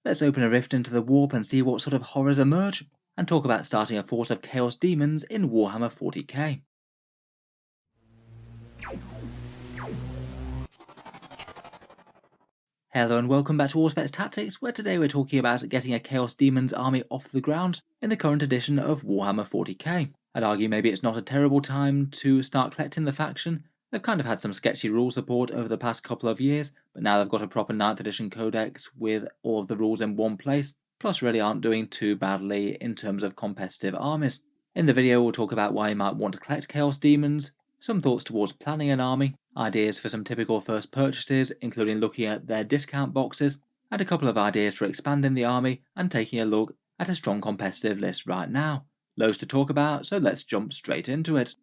Let's open a rift into the warp and see what sort of horrors emerge, and talk about starting a force of Chaos Daemons in Warhammer 40k. Hello and welcome back to Auspex Tactics, where today we're talking about getting a Chaos Daemons army off the ground in the current edition of Warhammer 40k. I'd argue maybe it's not a terrible time to start collecting the faction. They've kind of had some sketchy rule support over the past couple of years, but now they've got a proper 9th edition codex with all of the rules in one place, plus really aren't doing too badly in terms of competitive armies. In the video we'll talk about why you might want to collect Chaos Daemons, some thoughts towards planning an army, ideas for some typical first purchases including looking at their discount boxes, and a couple of ideas for expanding the army and taking a look at a strong competitive list right now. Loads to talk about, so let's jump straight into it.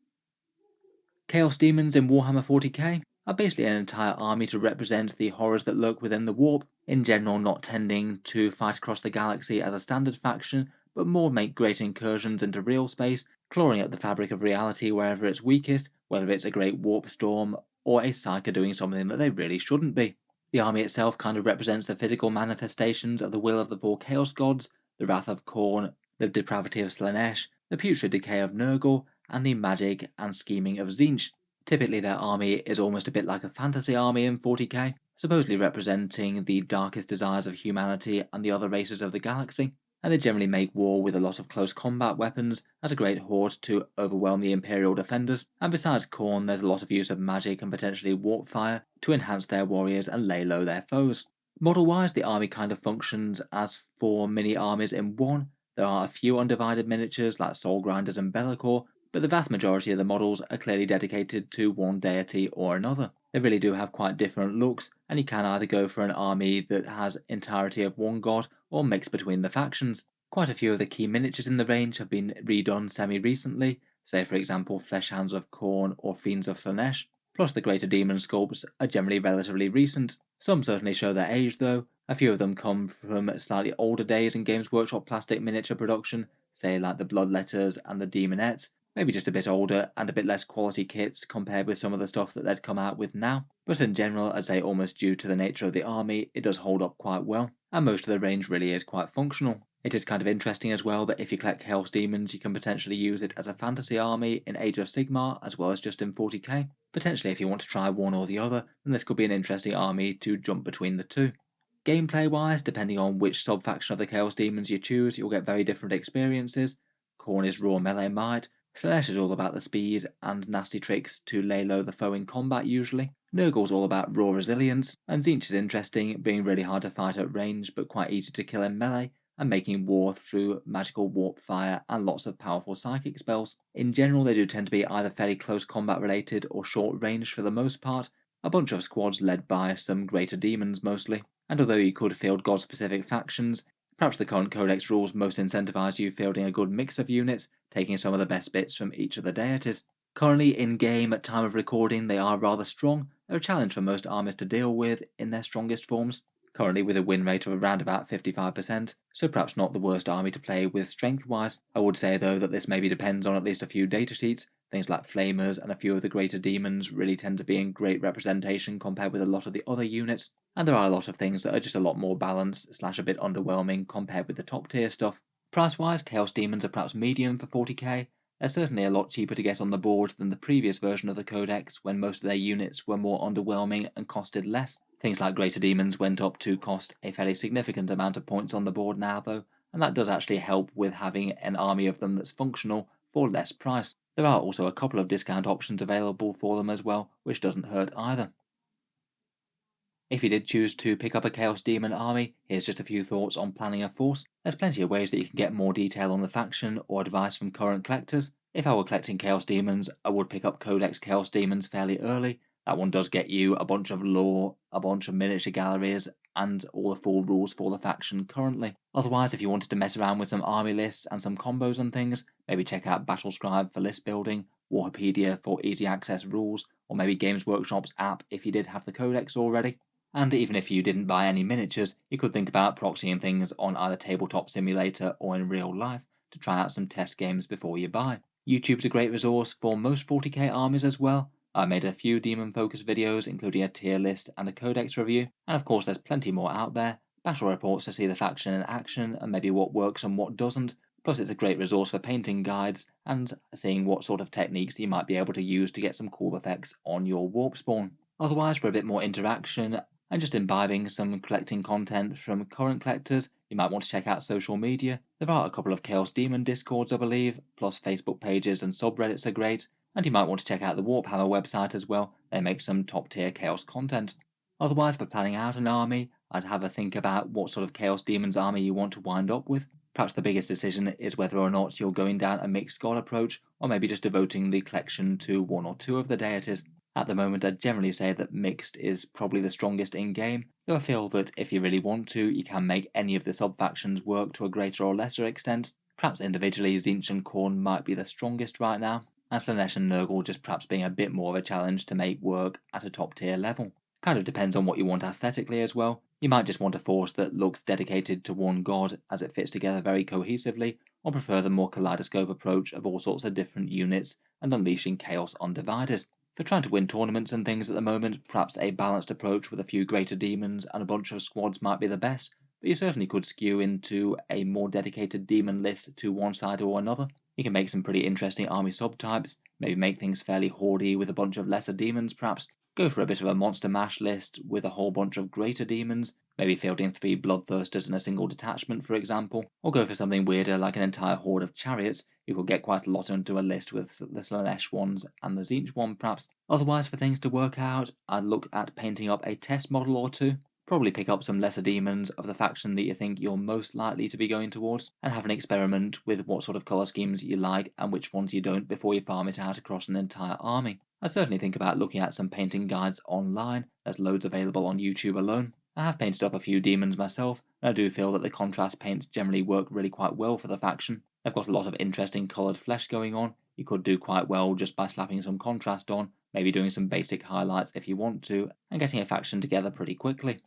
Chaos Daemons in Warhammer 40k are basically an entire army to represent the horrors that lurk within the warp, in general not tending to fight across the galaxy as a standard faction, but more make great incursions into real space, clawing at the fabric of reality wherever it's weakest, whether it's a great warp storm or a psyker doing something that they really shouldn't be. The army itself kind of represents the physical manifestations of the will of the four Chaos Gods, the wrath of Khorne, the depravity of Slaanesh, the putrid decay of Nurgle, and the magic and scheming of Tzeentch. Typically their army is almost a bit like a fantasy army in 40k, supposedly representing the darkest desires of humanity and the other races of the galaxy, and they generally make war with a lot of close combat weapons as a great horde to overwhelm the Imperial defenders, and besides Khorne there's a lot of use of magic and potentially warp fire to enhance their warriors and lay low their foes. Model-wise, the army kind of functions as 4 mini-armies in one. There are a few undivided miniatures like Soul Grinders and Be'lakor, but the vast majority of the models are clearly dedicated to one deity or another. They really do have quite different looks, and you can either go for an army that has entirety of one god or mix between the factions. Quite a few of the key miniatures in the range have been redone semi-recently, say for example Fleshhounds of Khorne or Fiends of Slaanesh, plus the greater demon sculpts are generally relatively recent. Some certainly show their age though. A few of them come from slightly older days in Games Workshop plastic miniature production, say like the Bloodletters and the Demonettes, maybe just a bit older and a bit less quality kits compared with some of the stuff that they'd come out with now, but in general I'd say almost due to the nature of the army it does hold up quite well, and most of the range really is quite functional. It is kind of interesting as well that if you collect Chaos Daemons you can potentially use it as a fantasy army in Age of Sigmar as well as just in 40k. Potentially if you want to try one or the other, then this could be an interesting army to jump between the two. Gameplay wise, depending on which sub-faction of the Chaos Daemons you choose, you'll get very different experiences. Khorne is raw melee might, Slaanesh is all about the speed and nasty tricks to lay low the foe in combat usually. Nurgle's all about raw resilience, and Tzeentch is interesting, being really hard to fight at range but quite easy to kill in melee, and making war through magical warp fire and lots of powerful psychic spells. In general they do tend to be either fairly close combat related or short range for the most part, a bunch of squads led by some greater demons mostly, and although you could field god specific factions, perhaps the current codex rules most incentivise you fielding a good mix of units, taking some of the best bits from each of the deities. Currently in-game at time of recording they are rather strong, they're a challenge for most armies to deal with in their strongest forms, currently with a win rate of around about 55%, so perhaps not the worst army to play with strength-wise. I would say though that this maybe depends on at least a few datasheets. Things like Flamers and a few of the greater demons really tend to be in great representation compared with a lot of the other units, and there are a lot of things that are just a lot more balanced / a bit underwhelming compared with the top tier stuff. Price-wise, Chaos Daemons are perhaps medium for 40k. They're certainly a lot cheaper to get on the board than the previous version of the codex when most of their units were more underwhelming and costed less. Things like Greater Demons went up to cost a fairly significant amount of points on the board now though, and that does actually help with having an army of them that's functional for less price. There are also a couple of discount options available for them as well, which doesn't hurt either. If you did choose to pick up a Chaos Demon army, here's just a few thoughts on planning a force. There's plenty of ways that you can get more detail on the faction or advice from current collectors. If I were collecting Chaos Demons, I would pick up Codex Chaos Demons fairly early. That one does get you a bunch of lore, a bunch of miniature galleries, and all the full rules for the faction currently. Otherwise, if you wanted to mess around with some army lists and some combos and things, maybe check out Battlescribe for list building, Warhapedia for easy access rules, or maybe Games Workshop's app if you did have the codex already. And even if you didn't buy any miniatures, you could think about proxying things on either Tabletop Simulator or in real life to try out some test games before you buy. YouTube's a great resource for most 40k armies as well. I made a few demon focused videos including a tier list and a codex review, and of course there's plenty more out there, battle reports to see the faction in action and maybe what works and what doesn't. Plus, it's a great resource for painting guides and seeing what sort of techniques you might be able to use to get some cool effects on your warp spawn. Otherwise, for a bit more interaction and just imbibing some collecting content from current collectors, you might want to check out social media. There are a couple of Chaos Demon Discords, I believe, plus Facebook pages and subreddits are great, and you might want to check out the Warhammer website as well. They make some top tier Chaos content. Otherwise, for planning out an army, I'd have a think about what sort of Chaos Demons army you want to wind up with. Perhaps the biggest decision is whether or not you're going down a mixed god approach, or maybe just devoting the collection to one or two of the deities. At the moment, I'd generally say that mixed is probably the strongest in-game, though I feel that if you really want to, you can make any of the sub-factions work to a greater or lesser extent. Perhaps individually, Tzeentch and Khorne might be the strongest right now, and Slaanesh and Nurgle just perhaps being a bit more of a challenge to make work at a top-tier level. Kind of depends on what you want aesthetically as well. You might just want a force that looks dedicated to one god as it fits together very cohesively, or prefer the more kaleidoscope approach of all sorts of different units and unleashing chaos on dividers. For trying to win tournaments and things at the moment, perhaps a balanced approach with a few greater demons and a bunch of squads might be the best, but you certainly could skew into a more dedicated demon list to one side or another. You can make some pretty interesting army subtypes, maybe make things fairly hoardy with a bunch of lesser demons perhaps, go for a bit of a monster mash list with a whole bunch of greater demons, maybe fielding 3 bloodthirsters in a single detachment for example, or go for something weirder like an entire horde of chariots. You could get quite a lot into a list with the Slaanesh ones and the Tzeentch one perhaps. Otherwise, for things to work out, I'd look at painting up a test model or two. Probably pick up some lesser demons of the faction that you think you're most likely to be going towards, and have an experiment with what sort of colour schemes you like and which ones you don't before you farm it out across an entire army. I certainly think about looking at some painting guides online. There's loads available on YouTube alone. I have painted up a few demons myself, and I do feel that the contrast paints generally work really quite well for the faction. They've got a lot of interesting coloured flesh going on. You could do quite well just by slapping some contrast on, maybe doing some basic highlights if you want to, and getting a faction together pretty quickly.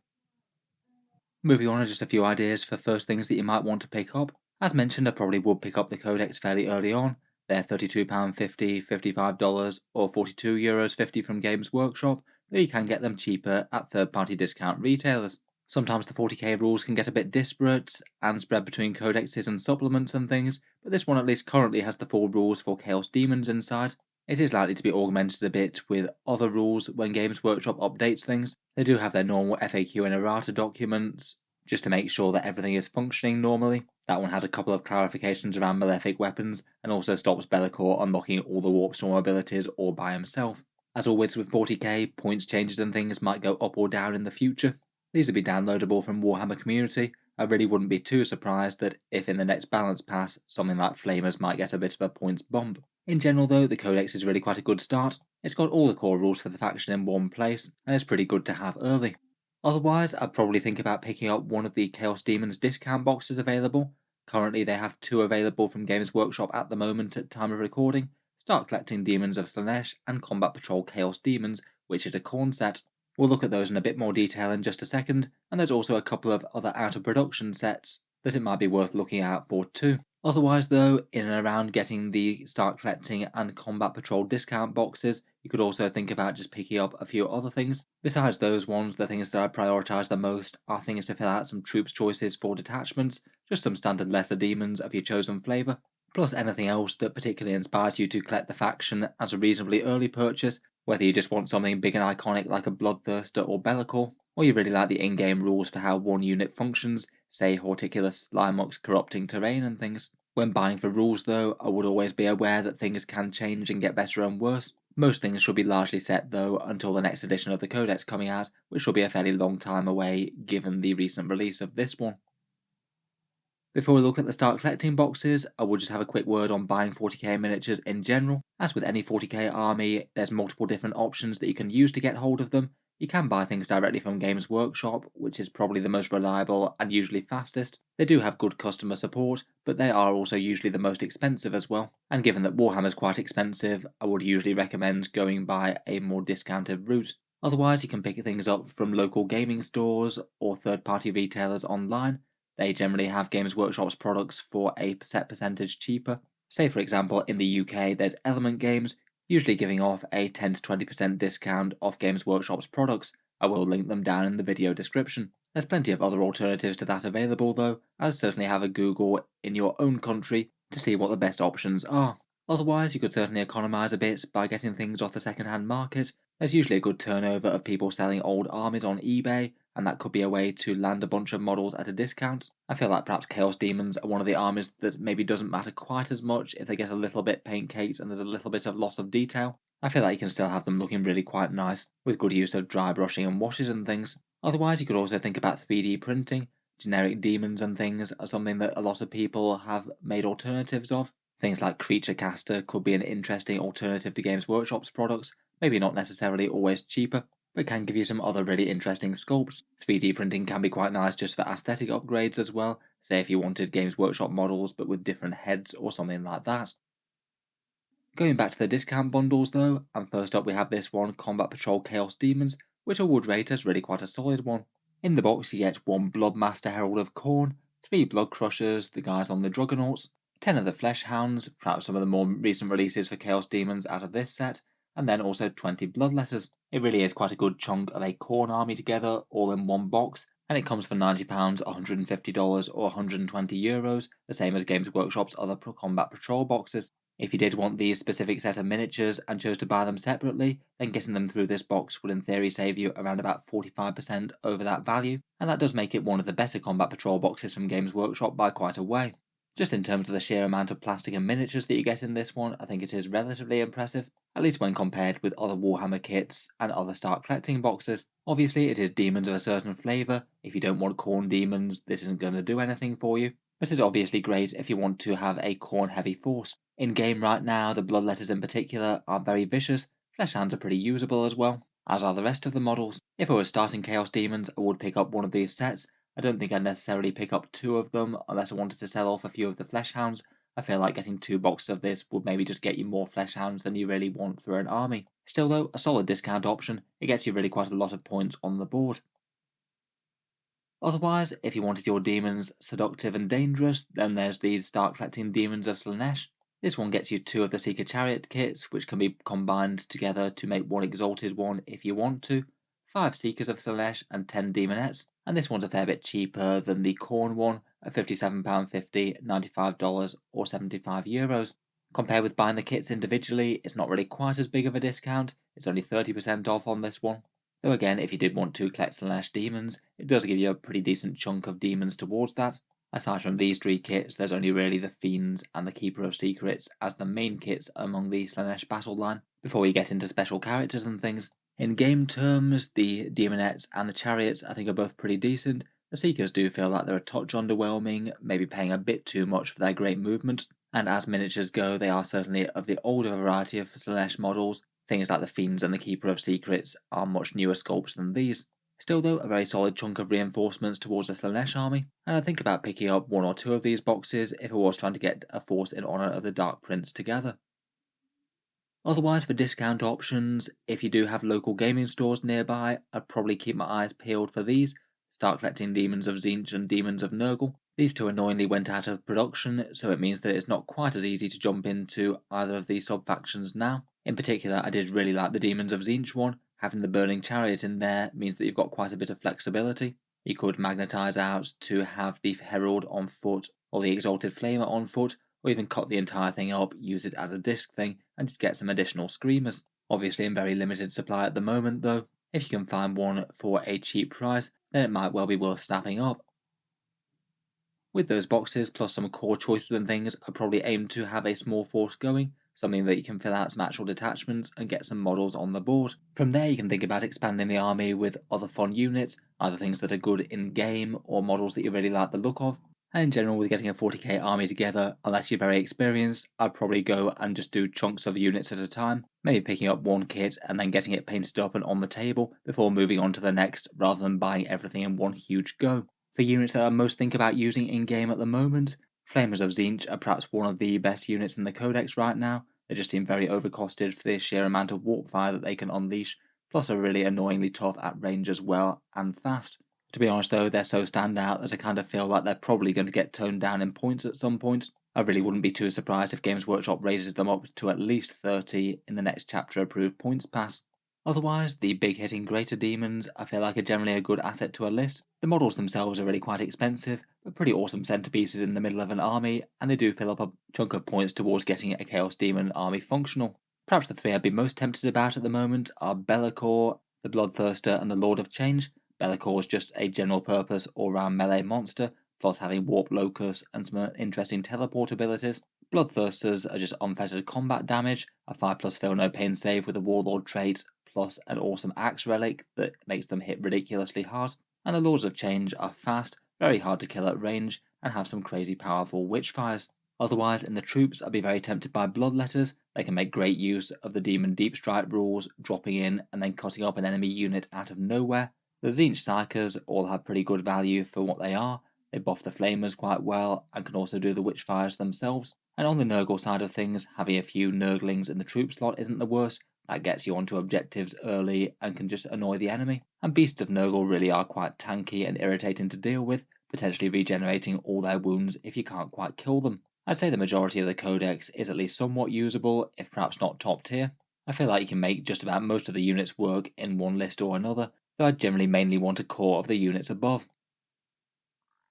Moving on to just a few ideas for first things that you might want to pick up. As mentioned, I probably would pick up the Codex fairly early on. They're £32.50, $55, or €42.50 from Games Workshop, though you can get them cheaper at third-party discount retailers. Sometimes the 40k rules can get a bit disparate and spread between codexes and supplements and things, but this one at least currently has the full rules for Chaos Daemons inside. It is likely to be augmented a bit with other rules when Games Workshop updates things. They do have their normal FAQ and errata documents, just to make sure that everything is functioning normally. That one has a couple of clarifications around malefic weapons, and also stops Be'lakor unlocking all the Warp Storm abilities all by himself. As always with 40k, points changes and things might go up or down in the future. These would be downloadable from Warhammer Community. I really wouldn't be too surprised that if in the next balance pass, something like Flamers might get a bit of a points bump. In general though, the Codex is really quite a good start. It's got all the core rules for the faction in one place, and it's pretty good to have early. Otherwise, I'd probably think about picking up one of the Chaos Daemons discount boxes available. Currently they have 2 available from Games Workshop at the moment at time of recording. Start collecting Demons of Slaanesh and Combat Patrol Chaos Daemons, which is a Khorne set. We'll look at those in a bit more detail in just a second, and there's also a couple of other out-of-production sets that it might be worth looking out for too. Otherwise though, in and around getting the Start Collecting and Combat Patrol discount boxes, you could also think about just picking up a few other things. Besides those ones, the things that I prioritise the most are things to fill out some troops choices for detachments, just some standard lesser demons of your chosen flavour, plus anything else that particularly inspires you to collect the faction as a reasonably early purchase, whether you just want something big and iconic like a Bloodthirster or Be'lakor, or you really like the in-game rules for how one unit functions, say Horticulus Slimux's corrupting terrain and things. When buying for rules though, I would always be aware that things can change and get better and worse. Most things should be largely set though until the next edition of the Codex coming out, which will be a fairly long time away given the recent release of this one. Before we look at the Start Collecting boxes, I will just have a quick word on buying 40k miniatures in general. As with any 40k army, there's multiple different options that you can use to get hold of them. You can buy things directly from Games Workshop, which is probably the most reliable and usually fastest. They do have good customer support, but they are also usually the most expensive as well. And given that Warhammer is quite expensive, I would usually recommend going by a more discounted route. Otherwise, you can pick things up from local gaming stores or third-party retailers online. They generally have Games Workshop's products for a set percentage cheaper. Say for example in the UK there's Element Games, usually giving off a 10 to 20% discount off Games Workshop's products. I will link them down in the video description. There's plenty of other alternatives to that available though. I'd certainly have a Google in your own country to see what the best options are. Otherwise, you could certainly economise a bit by getting things off the second-hand market. There's usually a good turnover of people selling old armies on eBay, and that could be a way to land a bunch of models at a discount. I feel like perhaps Chaos Daemons are one of the armies that maybe doesn't matter quite as much if they get a little bit paint caked and there's a little bit of loss of detail. I feel like you can still have them looking really quite nice, with good use of dry brushing and washes and things. Otherwise, you could also think about 3D printing. Generic demons and things are something that a lot of people have made alternatives of. Things like Creature Caster could be an interesting alternative to Games Workshop's products, maybe not necessarily always cheaper, but can give you some other really interesting sculpts. 3D printing can be quite nice just for aesthetic upgrades as well, say if you wanted Games Workshop models but with different heads or something like that. Going back to the discount bundles though, and first up we have this one, Combat Patrol Chaos Daemons, which I would rate as really quite a solid one. In the box you get 1 Bloodmaster Herald of Khorne, 3 Blood Crushers, the guys on the Druggernauts, 10 of the Flesh Hounds, perhaps some of the more recent releases for Chaos Daemons out of this set, and then also 20 Bloodletters. It really is quite a good chunk of a Khorne army together, all in one box, and it comes for £90, $150 or €120, the same as Games Workshop's other Combat Patrol boxes. If you did want these specific set of miniatures and chose to buy them separately, then getting them through this box would in theory save you around about 45% over that value, and that does make it one of the better Combat Patrol boxes from Games Workshop by quite a way. Just in terms of the sheer amount of plastic and miniatures that you get in this one, I think it is relatively impressive, at least when compared with other Warhammer kits and other Start Collecting boxes. Obviously it is demons of a certain flavour. If you don't want Khorne demons, this isn't going to do anything for you, but it's obviously great if you want to have a Khorne heavy force. In game right now, the Bloodletters in particular aren't very vicious. Flesh Hounds are pretty usable as well, as are the rest of the models. If I was starting Chaos Daemons, I would pick up one of these sets. I don't think I'd necessarily pick up 2 of them unless I wanted to sell off a few of the Flesh Hounds. I feel like getting 2 boxes of this would maybe just get you more Flesh Hounds than you really want for an army. Still though, a solid discount option. It gets you really quite a lot of points on the board. Otherwise, if you wanted your demons seductive and dangerous, then there's the Start Collecting Demons of Slaanesh. This one gets you 2 of the Seeker Chariot kits, which can be combined together to make one Exalted one if you want to, 5 Seekers of Slaanesh and 10 Demonettes, and this one's a fair bit cheaper than the Khorne one at £57.50, $95 or €75. Compared with buying the kits individually, it's not really quite as big of a discount, it's only 30% off on this one. Though again, if you did want to collect Slaanesh demons, it does give you a pretty decent chunk of demons towards that. Aside from these 3 kits, there's only really the Fiends and the Keeper of Secrets as the main kits among the Slaanesh battle line, before you get into special characters and things. In game terms, the Demonettes and the Chariots I think are both pretty decent. The Seekers do feel like they're a touch underwhelming, maybe paying a bit too much for their great movement, and as miniatures go, they are certainly of the older variety of Slaanesh models. Things like the Fiends and the Keeper of Secrets are much newer sculpts than these. Still though, a very solid chunk of reinforcements towards the Slaanesh army, and I'd think about picking up 1 or 2 of these boxes if I was trying to get a force in honour of the Dark Prince together. Otherwise, for discount options, if you do have local gaming stores nearby, I'd probably keep my eyes peeled for these. Start Collecting Demons of Tzeentch and Demons of Nurgle. These 2 annoyingly went out of production, so it means that it's not quite as easy to jump into either of these sub-factions now. In particular, I did really like the Demons of Tzeentch one. Having the Burning Chariot in there means that you've got quite a bit of flexibility. You could magnetize out to have the Herald on foot, or the Exalted Flamer on foot, or even cut the entire thing up, use it as a disc thing, and just get some additional Screamers. Obviously in very limited supply at the moment though. If you can find one for a cheap price, then it might well be worth snapping up. With those boxes, plus some core choices and things, I probably aim to have a small force going, something that you can fill out some actual detachments and get some models on the board. From there you can think about expanding the army with other fun units, either things that are good in game or models that you really like the look of. And in general, with getting a 40k army together, unless you're very experienced, I'd probably go and just do chunks of units at a time, maybe picking up 1 kit and then getting it painted up and on the table before moving on to the next, rather than buying everything in one huge go. For units that I most think about using in game at the moment, Flamers of Tzeentch are perhaps one of the best units in the Codex right now. They just seem very overcosted for the sheer amount of warp fire that they can unleash, plus are really annoyingly tough at range as well, and fast. To be honest though, they're so standout that I kind of feel like they're probably going to get toned down in points at some point. I really wouldn't be too surprised if Games Workshop raises them up to at least 30 in the next chapter approved points pass. Otherwise, the big hitting greater demons I feel like are generally a good asset to a list. The models themselves are really quite expensive, but pretty awesome centerpieces in the middle of an army, and they do fill up a chunk of points towards getting a Chaos Demon army functional. Perhaps the three I'd be most tempted about at the moment are Be'lakor, the Bloodthirster, and the Lord of Change. Be'lakor is just a general purpose all-round melee monster, plus having Warp Locus and some interesting teleport abilities. Bloodthirsters are just unfettered combat damage, a 5+ feel no pain save with a Warlord trait, plus an awesome axe relic that makes them hit ridiculously hard. And the Lords of Change are fast, very hard to kill at range, and have some crazy powerful witchfires. Otherwise, in the troops, I'd be very tempted by Bloodletters. They can make great use of the Demon Deep Strike rules, dropping in and then cutting up an enemy unit out of nowhere. The Tzeentch Psykers all have pretty good value for what they are. They buff the Flamers quite well and can also do the witchfires themselves. And on the Nurgle side of things, having a few Nurglings in the troop slot isn't the worst. That gets you onto objectives early and can just annoy the enemy. And Beasts of Nurgle really are quite tanky and irritating to deal with, potentially regenerating all their wounds if you can't quite kill them. I'd say the majority of the codex is at least somewhat usable, if perhaps not top tier. I feel like you can make just about most of the units work in one list or another, though I generally mainly want a core of the units above.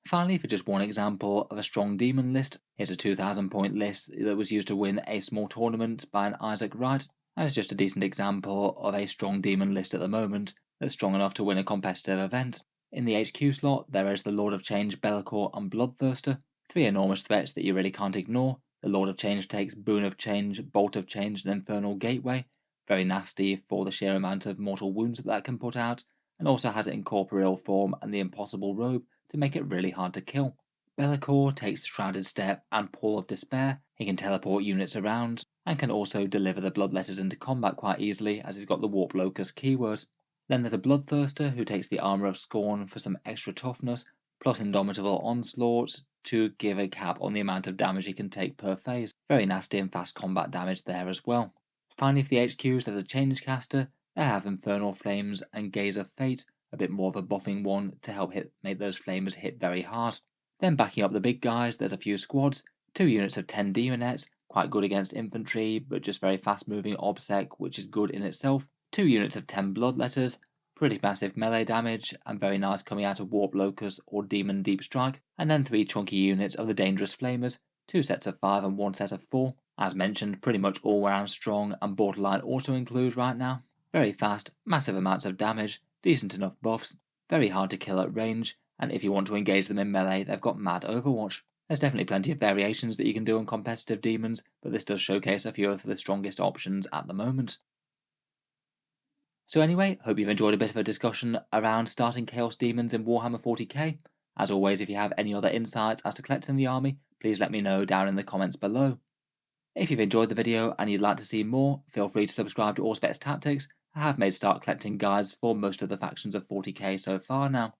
Finally, for just one example of a strong demon list, here's a 2000 point list that was used to win a small tournament by an Isaac Wright, and it's just a decent example of a strong demon list at the moment that's strong enough to win a competitive event. In the HQ slot, there is the Lord of Change, Be'lakor, and Bloodthirster, three enormous threats that you really can't ignore. The Lord of Change takes Boon of Change, Bolt of Change, and Infernal Gateway, very nasty for the sheer amount of mortal wounds that can put out, and also has it in corporeal form and the Impossible Robe to make it really hard to kill. Be'lakor takes the Shrouded Step and Pall of Despair. He can teleport units around and can also deliver the Bloodletters into combat quite easily as he's got the Warp Locus keyword. Then there's a Bloodthirster who takes the Armour of Scorn for some extra toughness, plus Indomitable Onslaught to give a cap on the amount of damage he can take per phase. Very nasty and fast combat damage there as well. Finally, for the HQs, there's a Changecaster. They have Infernal Flames and Gaze of Fate, a bit more of a buffing one to help make those flamers hit very hard. Then backing up the big guys, there's a few squads, 2 units of 10 Demonettes, quite good against infantry, but just very fast moving Obsec, which is good in itself, 2 units of 10 Bloodletters, pretty massive melee damage, and very nice coming out of Warp Locus or Demon Deep Strike, and then 3 chunky units of the Dangerous Flamers, 2 sets of 5 and 1 set of 4. As mentioned, pretty much all round strong and borderline auto-include right now. Very fast, massive amounts of damage, decent enough buffs, very hard to kill at range, and if you want to engage them in melee, they've got mad Overwatch. There's definitely plenty of variations that you can do on competitive demons, but this does showcase a few of the strongest options at the moment. So anyway, hope you've enjoyed a bit of a discussion around starting Chaos Demons in Warhammer 40k. As always, if you have any other insights as to collecting the army, please let me know down in the comments below. If you've enjoyed the video and you'd like to see more, feel free to subscribe to Auspex Tactics. I have made start collecting guides for most of the factions of 40k so far now.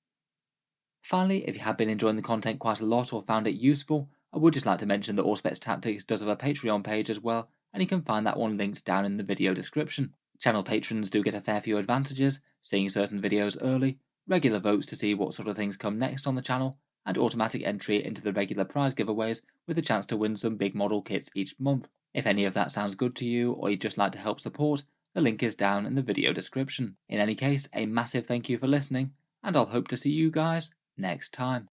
Finally, if you have been enjoying the content quite a lot or found it useful, I would just like to mention that Auspex Tactics does have a Patreon page as well, and you can find that one linked down in the video description. Channel patrons do get a fair few advantages, seeing certain videos early, regular votes to see what sort of things come next on the channel, and automatic entry into the regular prize giveaways with a chance to win some big model kits each month. If any of that sounds good to you or you'd just like to help support, the link is down in the video description. In any case, a massive thank you for listening, and I'll hope to see you guys next time.